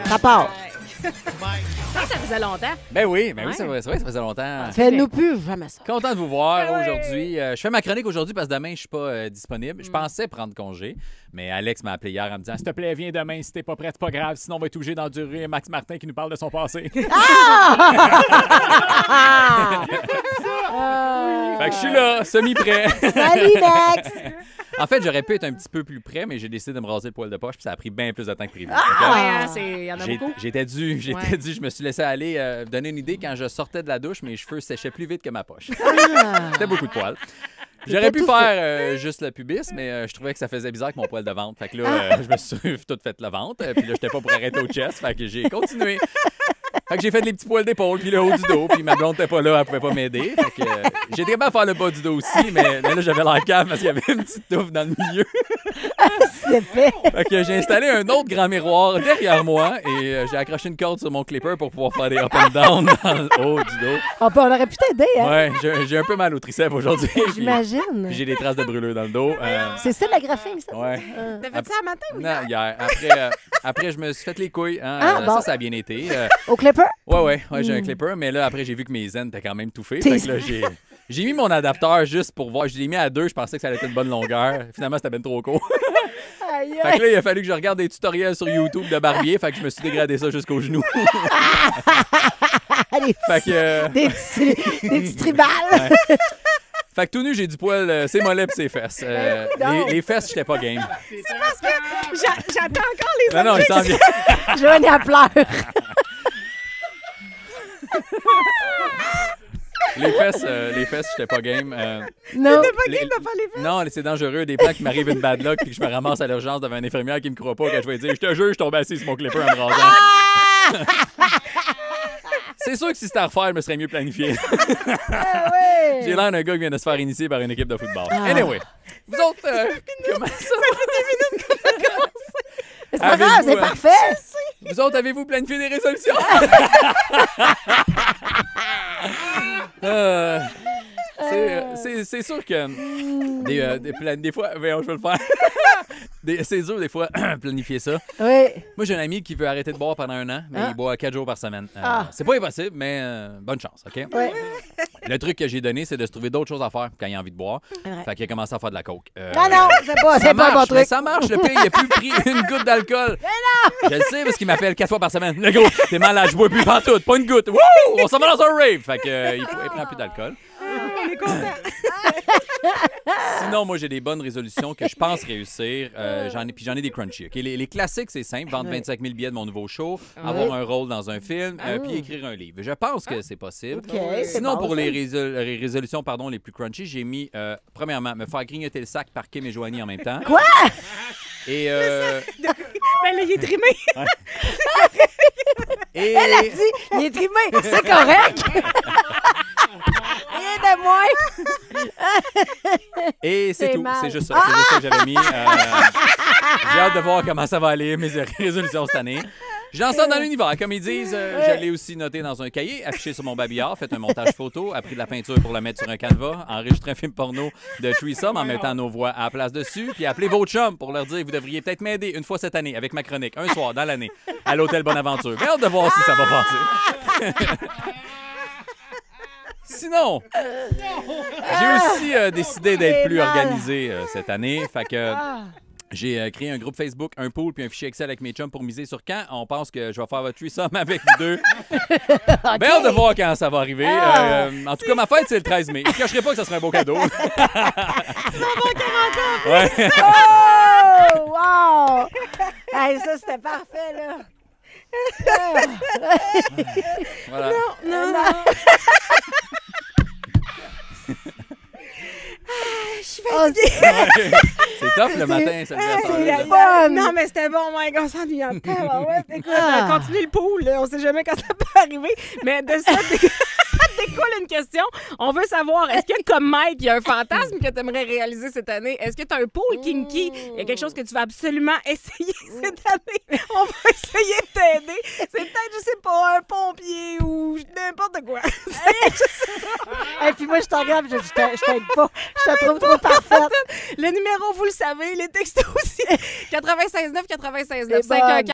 Ça part. Ça faisait longtemps. Ben oui, c'est vrai, ça faisait longtemps. Fais-nous plus jamais ça. Content de vous voir aujourd'hui. Je fais ma chronique aujourd'hui parce que demain, je suis pas disponible. Je pensais prendre congé, mais Alex m'a appelé hier en me disant « S'il te plaît, viens demain. Si t'es pas prêt, c'est pas grave. Sinon, on va être obligé d'endurer Max Martin qui nous parle de son passé. » Fait que je suis là, semi-prêt. Salut, Max! En fait, j'aurais pu être un petit peu plus près, mais j'ai décidé de me raser le poil de poche, puis ça a pris bien plus de temps que prévu. Il y en a beaucoup. J'étais dû, je me suis laissé aller donner une idée quand je sortais de la douche, mes cheveux séchaient plus vite que ma poche. C'était beaucoup de poils. J'aurais pu faire juste le pubis, mais je trouvais que ça faisait bizarre avec mon poil de ventre. Fait que là, je me suis tout fait le ventre, puis là, j'étais pas pour arrêter au chest, fait que j'ai continué. Fait que j'ai fait les petits poils d'épaule, puis le haut du dos, puis ma blonde était pas là, elle pouvait pas m'aider. Fait que j'ai été capable de faire le bas du dos aussi, mais là, j'avais l'air calme parce qu'il y avait une petite touffe dans le milieu. C'est fait. Fait que j'ai installé un autre grand miroir derrière moi et j'ai accroché une corde sur mon clipper pour pouvoir faire des up and down dans le haut du dos. On aurait pu t'aider, hein? Ouais, j'ai un peu mal au triceps aujourd'hui. J'imagine. Puis j'ai des traces de brûlure dans le dos. C'est ça la graphique, ça? Ouais. T'as fait ça un matin ou Non, hier. Après, je me suis fait les couilles. Hein. Bon. Ça a bien été. Au clipper? Ouais, j'ai un clipper, mais là, après, j'ai vu que mes aines étaient quand même touffées. Fait que là, j'ai mis mon adapteur juste pour voir. Je l'ai mis à 2, je pensais que ça allait être une bonne longueur. Finalement, c'était bien trop court. Fait que là, il a fallu que je regarde des tutoriels sur YouTube de barbier, fait que je me suis dégradé ça jusqu'aux genoux. Des petits tribales. Ouais. Fait que tout nu, j'ai du poil, ses mollets pis ses fesses. Les fesses, j'étais pas game. C'est parce que j'attends encore les Non, il s'en vient. Joanie, elle pleure. Les fesses, j'étais pas game. Non. T'es pas game de faire les fesses? Non, c'est dangereux. Des plans qui m'arrivent une bad luck puis que je me ramasse à l'urgence devant une infirmière qui me croit pas, que je vais dire « Je te jure, je tombe assis sur mon clipper en me rasant. » C'est sûr que si c'était à refaire, je me serais mieux planifié. J'ai l'air d'un gars qui vient de se faire initier par une équipe de football. Anyway, vous autres, comment ça? Ça fait 10 minutes qu'on a commencé. C'est pas grave, c'est parfait. Vous autres, avez-vous planifié des résolutions? C'est sûr que des fois, je vais le faire. C'est dur des fois planifier ça. Oui. Moi, j'ai un ami qui veut arrêter de boire pendant 1 an, mais il boit 4 jours par semaine. C'est pas impossible, mais bonne chance, OK? Oui. Le truc que j'ai donné, c'est de se trouver d'autres choses à faire quand il a envie de boire. Fait qu'il a commencé à faire de la coke. Non, c'est pas un bon truc. Ça marche, le pire, il a plus pris une goutte d'alcool. Mais non! Je le sais parce qu'il m'appelle 4 fois par semaine. Le gros, t'es malade, je bois plus pantoute, pas une goutte. Wouh! On s'en va dans un rave. Fait que il prend plus d'alcool. On est content. Sinon, moi, j'ai des bonnes résolutions que je pense réussir. J'en ai des crunchy. Okay? Les classiques, c'est simple. Vendre 25 000 billets de mon nouveau show, avoir un rôle dans un film, puis écrire un livre. Je pense que c'est possible. Sinon, pour les résolutions les plus crunchy, j'ai mis, premièrement, me faire grignoter le sac par Kim et Joanie en même temps. Quoi? Et Ben là, il est trimé. Et... Elle a dit, il est trimé, c'est correct. Rien de moins. Et c'est tout. mal. C'est juste ça. C'est juste ça que j'avais mis. J'ai hâte de voir comment ça va aller, mes résolutions cette année. Je lance ça dans l'univers. Comme ils disent, je l'ai aussi noté dans un cahier, affiché sur mon babillard, fait un montage photo, a pris de la peinture pour le mettre sur un canevas, enregistré un film porno de threesome en mettant nos voix à la place dessus, puis appelez vos chums pour leur dire vous devriez peut-être m'aider une fois cette année avec ma chronique, un soir dans l'année, à l'hôtel Bonaventure. J'ai hâte de voir si ça va passer. Sinon, j'ai aussi décidé d'être plus organisé cette année. Fait que j'ai créé un groupe Facebook, un pool puis un fichier Excel avec mes chums pour miser sur quand. On pense que je vais faire votre threesome avec vous deux. Bien hâte de voir quand ça va arriver. En tout cas, ma fête, c'est le 13 mai. Je ne cacherai pas que ça serait un beau cadeau. C'est un bon 40 ans. Ouais. Oh, wow! Hey, ça, c'était parfait, là. Voilà. Non. Je suis fatiguée. C'est top le matin, ça C'est fun. Non, mais c'était bon, Mike. On s'ennuie en temps. Écoute, continue le pool. On sait jamais quand ça peut arriver. Mais de ça, Nicole, une question. On veut savoir, est-ce que, comme Mike, il y a un fantasme que tu aimerais réaliser cette année? Est-ce que tu as un pôle kinky? Il y a quelque chose que tu vas absolument essayer cette année? On va essayer de t'aider. C'est peut-être, je sais pas, un pompier ou n'importe quoi. Et puis moi, je t'en regarde, je t'aide pas. Je te trouve trop parfaite. Le numéro, vous le savez, les textos aussi. 96.9, 96.9, C'est bonne. 514